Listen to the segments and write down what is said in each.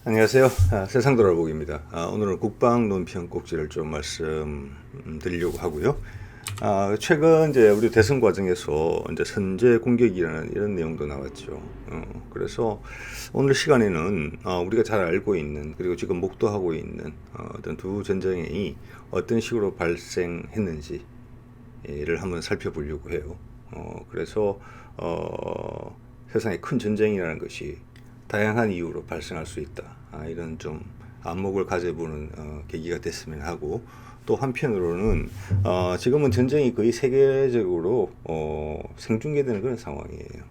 안녕하세요. 세상 돌아보기입니다. 오늘은 국방 논평 꼭지를 좀 말씀드리려고 하고요. 최근 이제 우리 대선 과정에서 이제 선제 공격이라는 이런 내용도 나왔죠. 그래서 오늘 시간에는 우리가 잘 알고 있는 그리고 지금 목도하고 있는 어떤 두 전쟁이 어떤 식으로 발생했는지를 한번 살펴보려고 해요. 그래서 세상에 큰 전쟁이라는 것이 다양한 이유로 발생할 수 있다. 이런 좀 안목을 가져보는 계기가 됐으면 하고, 또 한편으로는 지금은 전쟁이 거의 세계적으로 생중계되는 그런 상황이에요.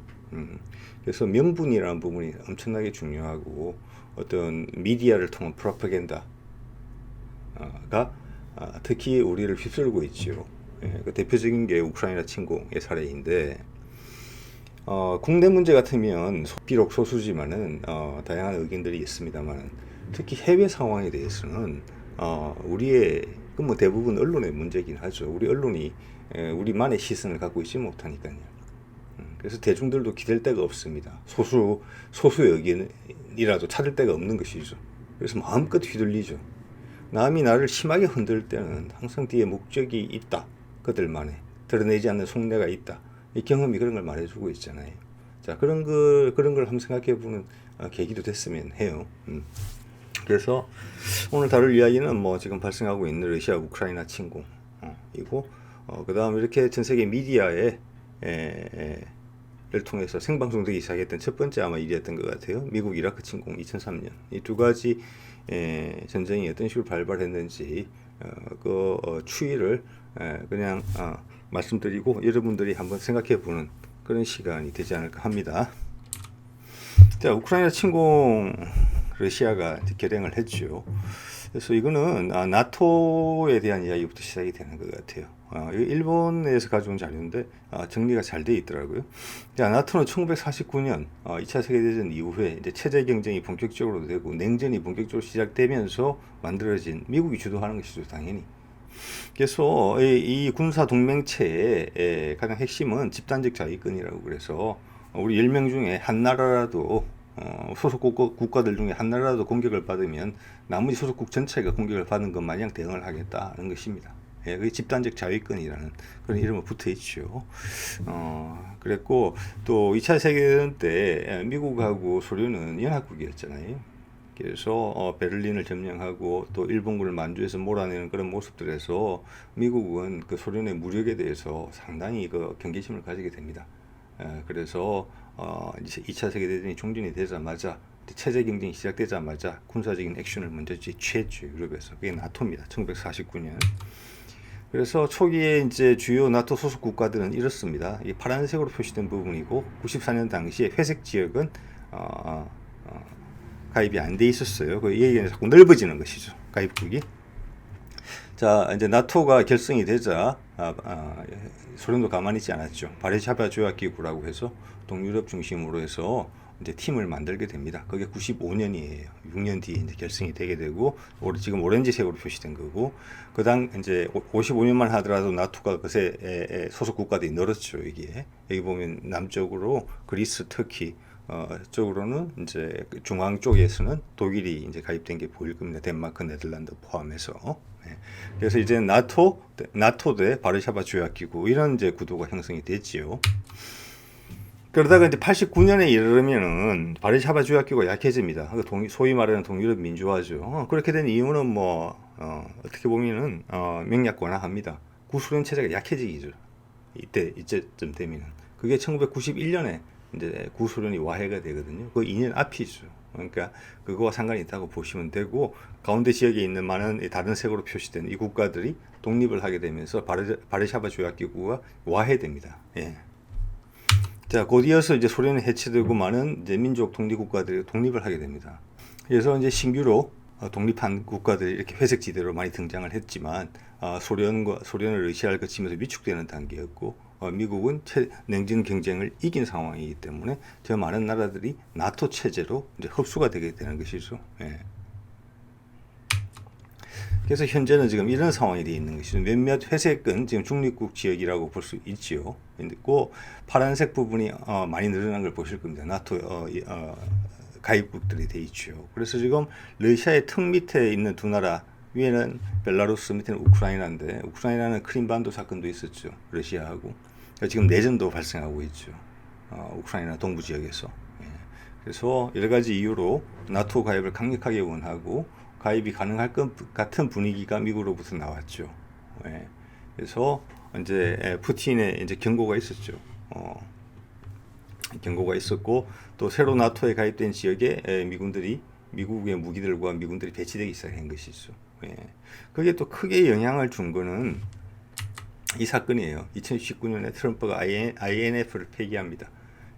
그래서 명분이라는 부분이 엄청나게 중요하고, 어떤 미디어를 통한 프로파간다가 특히 우리를 휩쓸고 있지요. 그 대표적인 게 우크라이나 침공의 사례인데, 국내 문제 같으면 비록 소수지만은 다양한 의견들이 있습니다만, 특히 해외 상황에 대해서는 우리의 뭐 대부분 언론의 문제긴 하죠. 우리 언론이 우리만의 시선을 갖고 있지 못하니까요. 그래서 대중들도 기댈 데가 없습니다. 소수의 의견이라도 찾을 데가 없는 것이죠. 그래서 마음껏 휘둘리죠. 남이 나를 심하게 흔들 때는 항상 뒤에 목적이 있다. 그들만의 드러내지 않는 속내가 있다. 이 경험이 그런 걸 말해주고 있잖아요. 자, 그런 걸 한번 생각해보는 계기도 됐으면 해요. 그래서 오늘 다룰 이야기는 뭐 지금 발생하고 있는 러시아 우크라이나 침공이고, 그 다음 이렇게 전 세계 미디어에 를 통해서 생방송되기 시작했던 첫 번째 아마 일이었던 것 같아요. 미국 이라크 침공 2003년. 이 두 가지 전쟁이 어떤 식으로 발발했는지 추이를 그냥 말씀드리고 여러분들이 한번 생각해보는 그런 시간이 되지 않을까 합니다. 자, 우크라이나 침공 러시아가 결행을 했죠. 그래서 이거는 나토에 대한 이야기부터 시작이 되는 것 같아요. 일본에서 가져온 자료인데 정리가 잘 돼 있더라고요. 자, 나토는 1949년 2차 세계대전 이후에 이제 체제 경쟁이 본격적으로 되고 냉전이 본격적으로 시작되면서 만들어진, 미국이 주도하는 것이죠, 당연히. 그래서 이 군사 동맹체의 가장 핵심은 집단적 자위권이라고, 그래서 우리 10명 중에 한 나라라도 소속 국가들 중에 한 나라라도 공격을 받으면 나머지 소속국 전체가 공격을 받는 것 마냥 대응을 하겠다는 것입니다. 그게 집단적 자위권이라는 그런 이름이 붙어 있죠. 그랬고, 또 2차 세계대전 때 미국하고 소련은 연합국이었잖아요. 그래서 베를린을 점령하고 또 일본군을 만주에서 몰아내는 그런 모습들에서 미국은 그 소련의 무력에 대해서 상당히 그 경계심을 가지게 됩니다. 그래서 이제 2차 세계대전이 종전이 되자마자, 체제 경쟁이 시작되자마자 군사적인 액션을 먼저 취했죠, 유럽에서. 그게 나토입니다. 1949년. 그래서 초기에 이제 주요 나토 소속 국가들은 이렇습니다. 이 파란색으로 표시된 부분이고, 94년 당시에 회색 지역은 가입이 안 돼 있었어요. 그 얘기는 자꾸 넓어지는 것이죠, 가입국이. 자, 이제 나토가 결성이 되자 소련도 가만히 있지 않았죠. 바르샤바 조약기구라고 해서 동유럽 중심으로 해서 이제 팀을 만들게 됩니다. 그게 95년이에요. 6년 뒤에 이제 결성이 되게 되고, 지금 오렌지색으로 표시된 거고, 그당 이제 55년만 하더라도 나토가 그새 소속 국가들이 늘었죠. 여기 보면 남쪽으로 그리스, 터키, 쪽으로는 이제 중앙 쪽에서는 독일이 이제 가입된 게 보일 겁니다. 덴마크, 네덜란드 포함해서. 그래서 이제 나토 대 바르샤바 조약기구, 이런 이제 구도가 형성이 됐지요. 그러다가 이제 89년에 이르면은 바르샤바 조약기구가 약해집니다. 소위 말하는 동유럽 민주화죠. 그렇게 된 이유는 뭐 어떻게 보면은 명약관화합니다. 구소련 체제가 약해지기죠. 이때쯤 되면은. 그게 1991년에 이제 구소련이 와해가 되거든요. 그 2년 앞이죠. 그러니까 그거와 상관이 있다고 보시면 되고, 가운데 지역에 있는 많은 다른 색으로 표시된 이 국가들이 독립을 하게 되면서 바르샤바 조약기구가 와해됩니다. 예. 자, 곧 이어서 이제 소련이 해체되고 많은 이제 민족 독립 국가들이 독립을 하게 됩니다. 그래서 이제 신규로 독립한 국가들이 이렇게 회색 지대로 많이 등장을 했지만, 소련을 러시아를 거치면서 위축되는 단계였고, 미국은 냉전 경쟁을 이긴 상황이기 때문에 저 많은 나라들이 나토 체제로 이제 흡수가 되게 되는 것이죠. 예. 그래서 현재는 지금 이런 상황이 되어 있는 것이죠. 몇몇 회색은 지금 중립국 지역이라고 볼 수 있지요. 그리고 파란색 부분이 많이 늘어난 걸 보실 겁니다. 나토 가입국들이 돼 있죠. 그래서 지금 러시아의 턱 밑에 있는 두 나라, 위에는 벨라루스, 밑에는 우크라이나인데, 우크라이나는 크림반도 사건도 있었죠. 러시아하고. 지금 내전도 발생하고 있죠. 우크라이나 동부 지역에서. 예. 그래서 여러 가지 이유로 나토 가입을 강력하게 원하고 가입이 가능할 것 같은 분위기가 미국으로부터 나왔죠. 예. 그래서 이제 푸틴의 이제 경고가 있었죠. 경고가 있었고, 또 새로 나토에 가입된 지역에 미국의 무기들과 미군들이 배치되기 시작한 것이죠. 예. 그게 또 크게 영향을 준 거는 이 사건이에요. 2019년에 트럼프가 INF를 폐기합니다.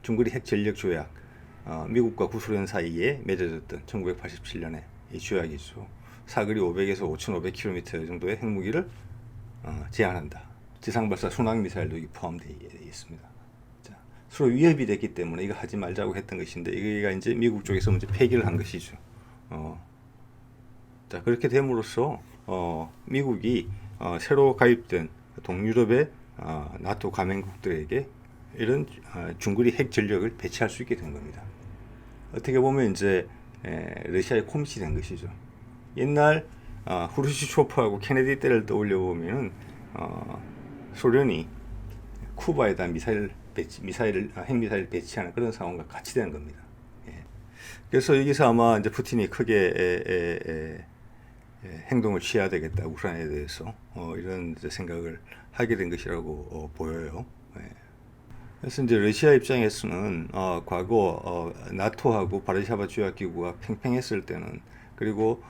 중거리 핵 전력 조약, 미국과 구소련 사이에 맺어졌던 1987년에 이 조약이죠. 사거리 500에서 5,500km 정도의 핵무기를 제한한다. 지상발사 순항 미사일도 포함되어 있습니다. 자, 서로 위협이 됐기 때문에 이거 하지 말자고 했던 것인데, 이거가 이제 미국 쪽에서 먼저 폐기를 한 것이죠. 자, 그렇게 됨으로써 미국이 새로 가입된 동유럽의 나토 가맹국들에게 이런 중거리 핵 전력을 배치할 수 있게 된 겁니다. 어떻게 보면 이제 러시아의 코미치 된 것이죠. 옛날 후르시초프하고 케네디 때를 떠올려 보면은 소련이 쿠바에다 핵미사일을 배치하는 그런 상황과 같이 되는 겁니다. 예. 그래서 여기서 아마 이제 푸틴이 크게 행동을 취해야 되겠다, 우크라이나에 대해서 이런 이제 생각을 하게 된 것이라고 보여요. 예. 그래서 이제 러시아 입장에서는 과거 나토하고 바르샤바 조약기구가 팽팽했을 때는, 그리고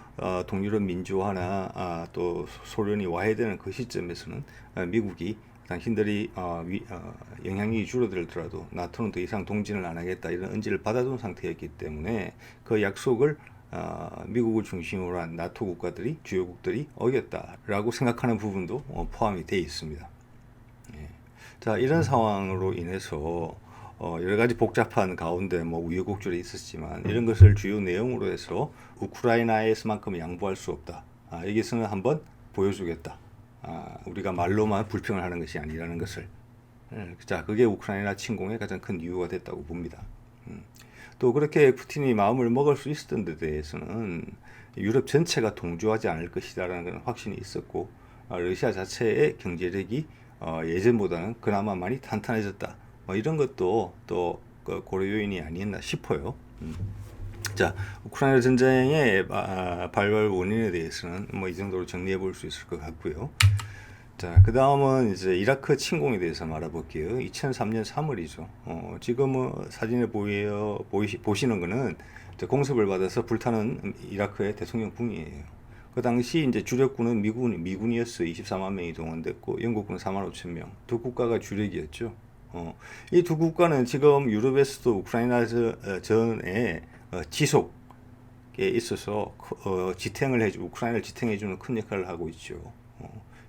동유럽 민주화나 또 소련이 와해되는 그 시점에서는 미국이 당신들이 영향력이 줄어들더라도 나토는 더 이상 동진을 안 하겠다, 이런 언지를 받아둔 상태였기 때문에 그 약속을 미국을 중심으로 한 나토 국가들이, 주요국들이 어겼다라고 생각하는 부분도 포함이 되어 있습니다. 예. 자, 이런 상황으로 인해서 여러 가지 복잡한 가운데 뭐 우여곡절이 있었지만, 이런 것을 주요 내용으로 해서 우크라이나에서만큼 양보할 수 없다. 여기서는 한번 보여주겠다. 우리가 말로만 불평을 하는 것이 아니라는 것을. 자, 그게 우크라이나 침공의 가장 큰 이유가 됐다고 봅니다. 또 그렇게 푸틴이 마음을 먹을 수 있었던 데 대해서는 유럽 전체가 동조하지 않을 것이다라는 그런 확신이 있었고, 러시아 자체의 경제력이 예전보다는 그나마 많이 탄탄해졌다. 이런 것도 또 고려 요인이 아니었나 싶어요. 자, 우크라이나 전쟁의 발발 원인에 대해서는 뭐 이 정도로 정리해 볼 수 있을 것 같고요. 자, 그 다음은 이제 이라크 침공에 대해서 알아볼게요. 2003년 3월이죠. 지금 사진에 보시는 거는 공습을 받아서 불타는 이라크의 대통령 붕이에요. 그 당시 이제 주력군은 미군이었어요. 24만 명이 동원됐고, 영국군은 4만 5천 명. 두 국가가 주력이었죠. 이 두 국가는 지금 유럽에서도 우크라이나 전에 지속에 있어서 우크라이나를 지탱해주는 큰 역할을 하고 있죠.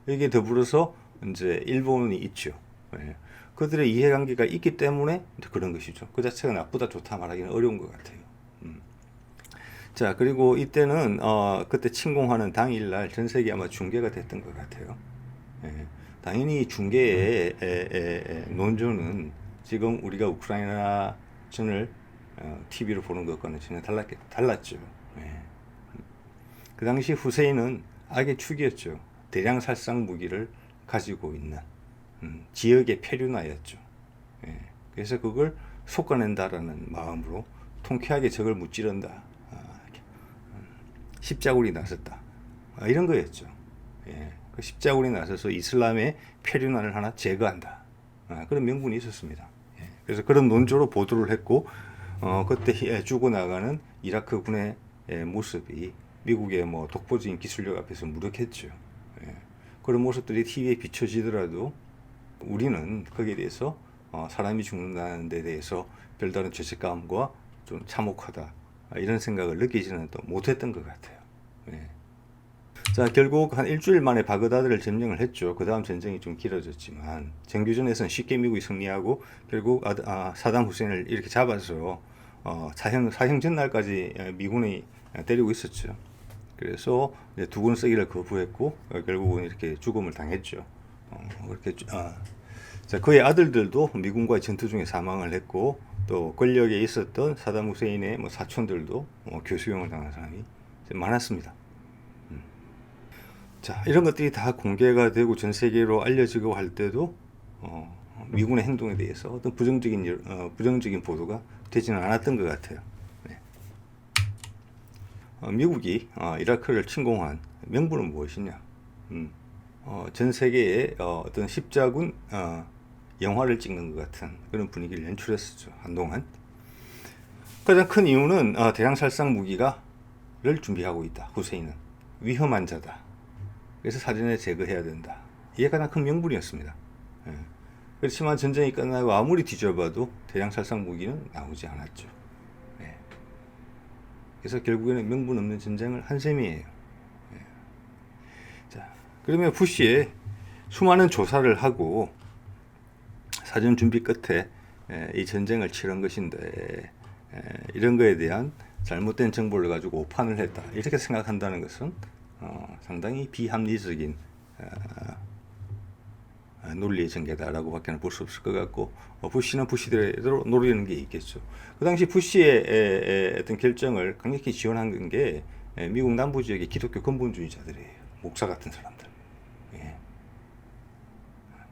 여기에 더불어서 이제 일본이 있죠. 예. 그들의 이해관계가 있기 때문에 그런 것이죠. 그 자체가 나쁘다 좋다 말하기는 어려운 것 같아요. 자, 그리고 이때는 그때 침공하는 당일날 전 세계 아마 중계가 됐던 것 같아요. 예. 당연히 중계의 논조는 지금 우리가 우크라이나 전을 TV로 보는 것과는 전혀 달랐죠. 예. 그 당시 후세인은 악의 축이었죠. 대량 살상 무기를 가지고 있는 지역의 페류나였죠. 예. 그래서 그걸 솎아낸다라는 마음으로 통쾌하게 적을 무찌른다. 십자군이 나섰다. 이런 거였죠. 예. 그 십자군이 나서서 이슬람의 페류나를 하나 제거한다. 그런 명분이 있었습니다. 예. 그래서 그런 논조로 보도를 했고, 그때 죽어나가는 이라크 군의 모습이 미국의 뭐 독보적인 기술력 앞에서 무력했죠. 예. 그런 모습들이 TV에 비춰지더라도 우리는 거기에 대해서 사람이 죽는다는 데 대해서 별다른 죄책감과 좀 참혹하다, 이런 생각을 느끼지는 또 못했던 것 같아요. 예. 자, 결국 한 일주일 만에 바그다드를 점령을 했죠. 그 다음 전쟁이 좀 길어졌지만, 정규전에서는 쉽게 미국이 승리하고 결국 사담 후세인을 이렇게 잡아서 사형 전날까지 미군이 때리고 있었죠. 그래서 두군 쓰기를 거부했고 결국은 이렇게 죽음을 당했죠. 그렇게 자, 그의 아들들도 미군과의 전투 중에 사망을 했고 또 권력에 있었던 사담 후세인의 뭐 사촌들도 교수형을 당한 사람이 많았습니다. 자, 이런 것들이 다 공개가 되고 전 세계로 알려지고 할 때도 미군의 행동에 대해서 어떤 부정적인 보도가 되지는 않았던 것 같아요. 네. 미국이 이라크를 침공한 명분은 무엇이냐? 전 세계에 어떤 십자군 영화를 찍는 것 같은 그런 분위기를 연출했었죠. 한동안. 가장 큰 이유는 대량살상 무기를 준비하고 있다. 후세인은 위험한 자다. 그래서 사전에 제거해야 된다. 이게 가장 큰 명분이었습니다. 예. 그렇지만 전쟁이 끝나고 아무리 뒤져봐도 대량살상 무기는 나오지 않았죠. 예. 그래서 결국에는 명분 없는 전쟁을 한 셈이에요. 예. 자, 그러면 부시의 수많은 조사를 하고 사전 준비 끝에 이 전쟁을 치른 것인데 이런 거에 대한 잘못된 정보를 가지고 오판을 했다. 이렇게 생각한다는 것은 상당히 비합리적인 논리의 전개다라고 밖에는 볼 수 없을 것 같고 부시는 부시대로 노리는 게 있겠죠. 그 당시 부시의 어떤 결정을 강력히 지원한 게 미국 남부 지역의 기독교 근본주의자들이에요. 목사 같은 사람들. 예.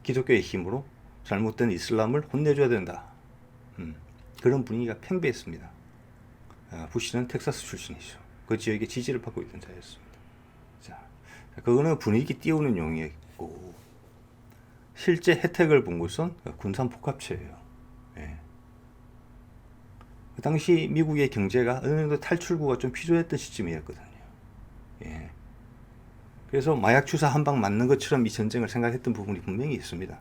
기독교의 힘으로 잘못된 이슬람을 혼내줘야 된다. 그런 분위기가 팽배했습니다. 부시는 텍사스 출신이죠. 그 지역의 지지를 받고 있던 자였습니다. 자, 그거는 분위기 띄우는 용이었고 실제 혜택을 본 것은 군산 복합체예요. 예. 그 당시 미국의 경제가 어느 정도 탈출구가 좀 필요했던 시점이었거든요. 예. 그래서 마약 주사 한 방 맞는 것처럼 이 전쟁을 생각했던 부분이 분명히 있습니다.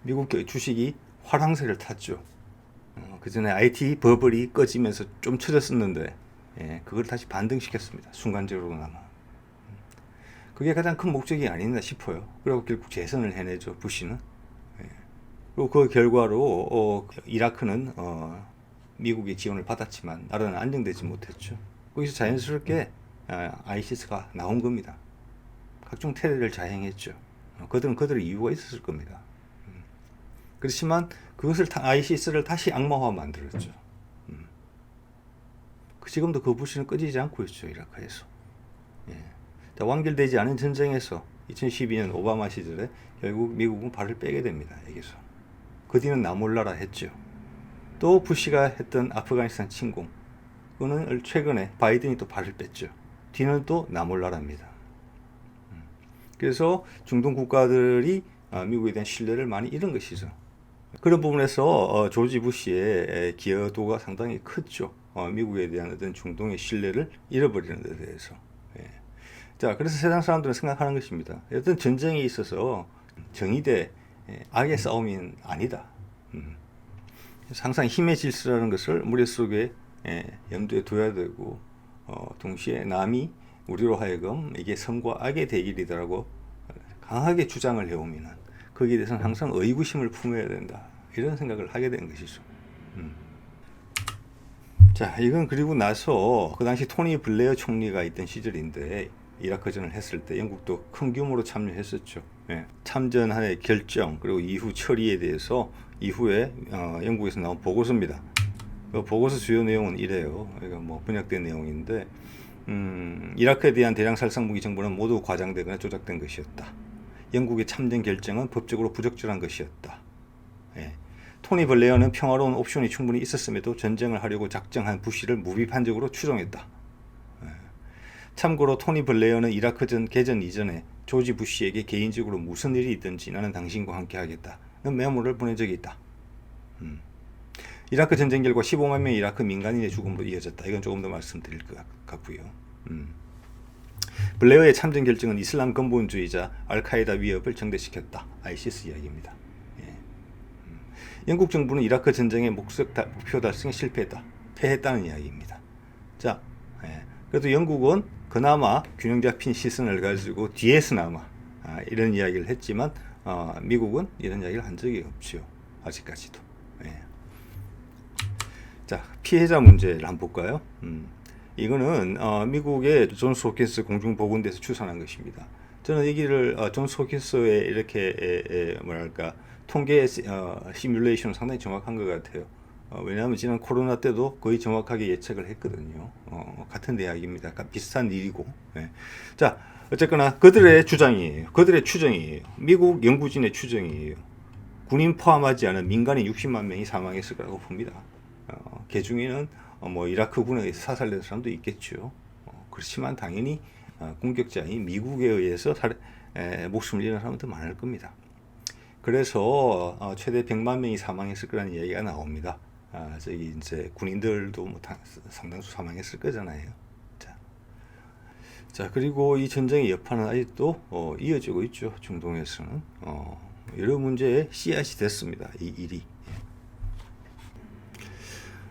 미국 주식이 화랑세를 탔죠. 그 전에 IT 버블이 꺼지면서 좀 처졌었는데 그걸 다시 반등시켰습니다. 순간적으로나마. 그게 가장 큰 목적이 아니나 싶어요. 그리고 결국 재선을 해내죠. 부시는. 그리고 그 결과로 이라크는 미국의 지원을 받았지만 나라는 안정되지 못했죠. 거기서 자연스럽게 ISIS가 나온 겁니다. 각종 테러를 자행했죠. 그들은 그들의 이유가 있었을 겁니다. 그렇지만 그것을 ISIS를 다시 악마화 만들었죠. 지금도 그 부시는 꺼지지 않고 있죠. 이라크에서. 예. 자, 완결되지 않은 전쟁에서 2012년 오바마 시절에 결국 미국은 발을 빼게 됩니다. 여기서. 그 뒤는 나몰라라 했죠. 또 부시가 했던 아프가니스탄 침공. 그거는 최근에 바이든이 또 발을 뺐죠. 뒤는 또 나몰라라입니다. 그래서 중동 국가들이 미국에 대한 신뢰를 많이 잃은 것이죠. 그런 부분에서 조지 부시의 기여도가 상당히 컸죠. 미국에 대한 어떤 중동의 신뢰를 잃어버리는 데 대해서. 예. 자, 그래서 세상 사람들은 생각하는 것입니다. 어떤 전쟁에 있어서 정의 대 악의 싸움이 아니다. 항상 힘의 질서라는 것을 머릿속에 염두에 둬야 되고 동시에 남이 우리로 하여금 이게 선과 악의 대결이다라고 강하게 주장을 해오면 거기에 대해서는 항상 의구심을 품어야 된다. 이런 생각을 하게 된 것이죠. 자, 이건 그리고 나서 그 당시 토니 블레어 총리가 있던 시절인데 이라크전을 했을 때 영국도 큰 규모로 참여했었죠. 예, 참전의 결정 그리고 이후 처리에 대해서 이후에 영국에서 나온 보고서입니다. 그 보고서 주요 내용은 이래요. 이거 뭐 번역된 내용인데 이라크에 대한 대량 살상 무기 정보는 모두 과장되거나 조작된 것이었다. 영국의 참전 결정은 법적으로 부적절한 것이었다. 예. 토니 블레어는 평화로운 옵션이 충분히 있었음에도 전쟁을 하려고 작정한 부시를 무비판적으로 추종했다. 예. 참고로 토니 블레어는 이라크전 개전 이전에 조지 부시에게 개인적으로 무슨 일이 있든지 나는 당신과 함께 하겠다는 메모를 보낸 적이 있다. 이라크 전쟁 결과 15만 명의 이라크 민간인의 죽음으로 이어졌다. 이건 조금 더 말씀드릴 것 같고요. 블레어의 참전 결정은 이슬람 근본주의자 알카에다 위협을 정대시켰다. ISIS 이야기입니다. 예. 영국 정부는 이라크 전쟁의 목표 달성에 실패했다. 패했다는 이야기입니다. 자, 그래도 영국은 그나마 균형 잡힌 시선을 가지고 뒤에서나마 이런 이야기를 했지만 미국은 이런 이야기를 한 적이 없죠. 아직까지도. 예. 자, 피해자 문제를 한번 볼까요? 이거는 미국의 존스 홉킨스 공중보건대에서 추산한 것입니다. 저는 이 얘기를 존스 홉킨스의 이렇게 뭐랄까 통계 시뮬레이션은 상당히 정확한 것 같아요. 왜냐하면 지난 코로나 때도 거의 정확하게 예측을 했거든요. 같은 이야기입니다. 약간 비슷한 일이고. 예. 자, 어쨌거나 그들의 주장이에요. 그들의 추정이에요. 미국 연구진의 추정이에요. 군인 포함하지 않은 민간인 60만 명이 사망했을 거라고 봅니다. 그 중에는 뭐 이라크군에 사살된 사람도 있겠죠. 그렇지만 당연히 공격자인 미국에 의해서 목숨을 잃은 사람도 많을 겁니다. 그래서 최대 100만 명이 사망했을 거라는 얘기가 나옵니다. 저기 이제 군인들도 뭐 상당수 사망했을 거잖아요. 자, 그리고 이 전쟁의 여파는 아직도 이어지고 있죠. 중동에서는 여러 문제의 씨앗이 됐습니다. 이 일이.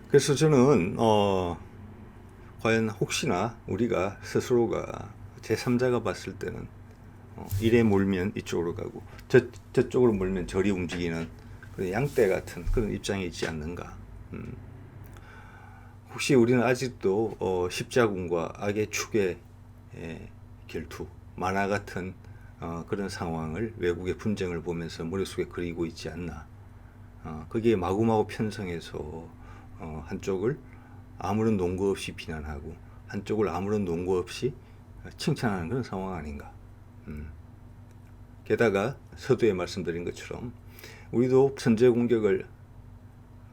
그래서 저는 과연 혹시나 우리가 스스로가 제3자가 봤을 때는 이래 몰면 이쪽으로 가고 저쪽으로 몰면 저리 움직이는 그런 양떼 같은 그런 입장이 있지 않는가. 혹시 우리는 아직도 십자군과 악의 축의 결투, 만화 같은 그런 상황을 외국의 분쟁을 보면서 머릿속에 그리고 있지 않나. 거기에 마구마구 편성해서 한쪽을 아무런 논거 없이 비난하고 한쪽을 아무런 논거 없이 칭찬하는 그런 상황 아닌가. 게다가 서두에 말씀드린 것처럼 우리도 선제 공격을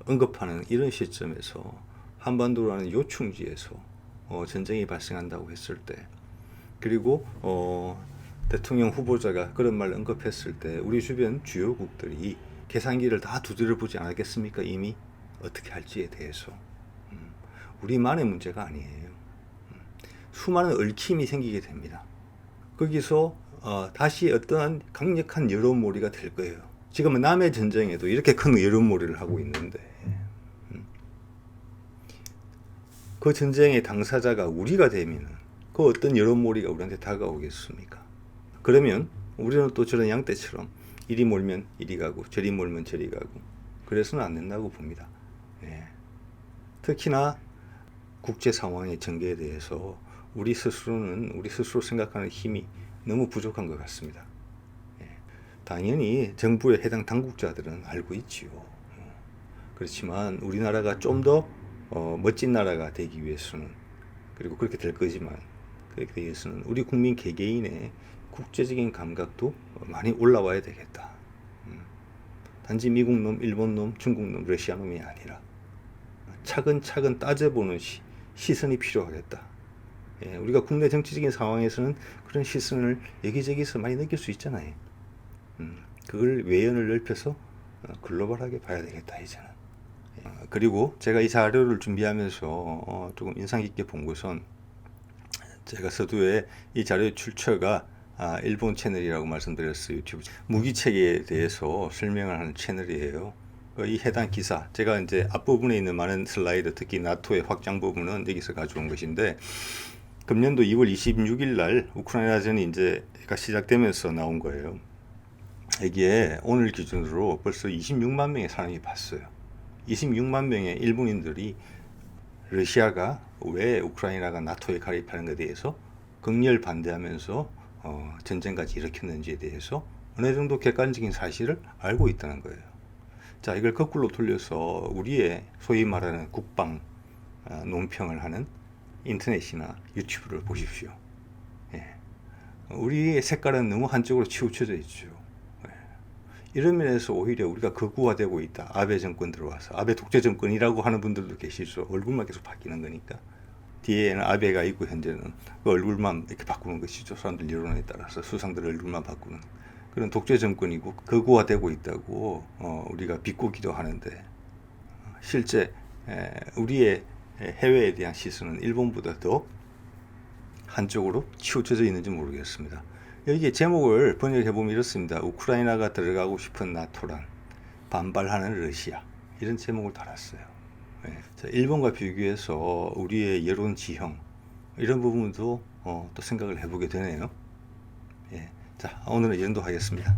언급하는 이런 시점에서 한반도라는 요충지에서 전쟁이 발생한다고 했을 때, 그리고 대통령 후보자가 그런 말 언급했을 때 우리 주변 주요국들이 계산기를 다 두드려 보지 않았겠습니까? 이미 어떻게 할지에 대해서. 우리만의 문제가 아니에요. 수많은 얽힘이 생기게 됩니다. 거기서 다시 어떠한 강력한 여론몰이가 될 거예요. 지금은 남의 전쟁에도 이렇게 큰 여론몰이를 하고 있는데 그 전쟁의 당사자가 우리가 되면 그 어떤 여론몰이가 우리한테 다가오겠습니까? 그러면 우리는 또 저런 양떼처럼 이리 몰면 이리 가고 저리 몰면 저리 가고 그래서는 안 된다고 봅니다. 특히나 국제 상황의 전개에 대해서 우리 스스로 생각하는 힘이 너무 부족한 것 같습니다. 당연히 정부의 해당 당국자들은 알고 있지요. 그렇지만 우리나라가 좀 더 멋진 나라가 되기 위해서는, 그리고 그렇게 될 거지만 그렇게 되기 위해서는 우리 국민 개개인의 국제적인 감각도 많이 올라와야 되겠다. 단지 미국 놈, 일본 놈, 중국 놈, 러시아 놈이 아니라 차근차근 따져보는 시선이 필요하겠다. 우리가 국내 정치적인 상황에서는 그런 시선을 여기저기서 많이 느낄 수 있잖아요. 그걸 외연을 넓혀서 글로벌하게 봐야 되겠다 이제는. 그리고 제가 이 자료를 준비하면서 조금 인상 깊게 본 것은, 제가 서두에 이 자료의 출처가 일본 채널이라고 말씀드렸어요. 유튜브 무기체계에 대해서 설명을 하는 채널이에요. 이 해당 기사, 제가 이제 앞부분에 있는 많은 슬라이드, 특히 나토의 확장 부분은 여기서 가져온 것인데, 금년도 2월 26일 날 우크라이나전이 이제가 시작되면서 나온 거예요. 여기에 오늘 기준으로 벌써 26만 명의 사람이 봤어요. 26만 명의 일본인들이 러시아가 왜 우크라이나가 나토에 가입하는 것에 대해서 극렬 반대하면서 전쟁까지 일으켰는지에 대해서 어느 정도 객관적인 사실을 알고 있다는 거예요. 자, 이걸 거꾸로 돌려서 우리의 소위 말하는 국방 논평을 하는 인터넷이나 유튜브를 보십시오. 우리의 색깔은 너무 한쪽으로 치우쳐져 있죠. 이런 면에서 오히려 우리가 극우화되고 있다. 아베 정권 들어와서. 아베 독재 정권이라고 하는 분들도 계시죠. 얼굴만 계속 바뀌는 거니까. 뒤에는 아베가 있고 현재는 그 얼굴만 이렇게 바꾸는 것이죠. 사람들 여론에 따라서 수상들 얼굴만 바꾸는 그런 독재 정권이고 극우화되고 있다고 우리가 비꼬기도 하는데, 실제 우리의 해외에 대한 시선은 일본보다 더 한쪽으로 치우쳐져 있는지 모르겠습니다. 여기에 제목을 번역해보면 이렇습니다. 우크라이나가 들어가고 싶은 나토란 반발하는 러시아, 이런 제목을 달았어요. 자, 일본과 비교해서 우리의 여론 지형 이런 부분도 또 생각을 해보게 되네요. 자, 오늘은 이 정도 하겠습니다.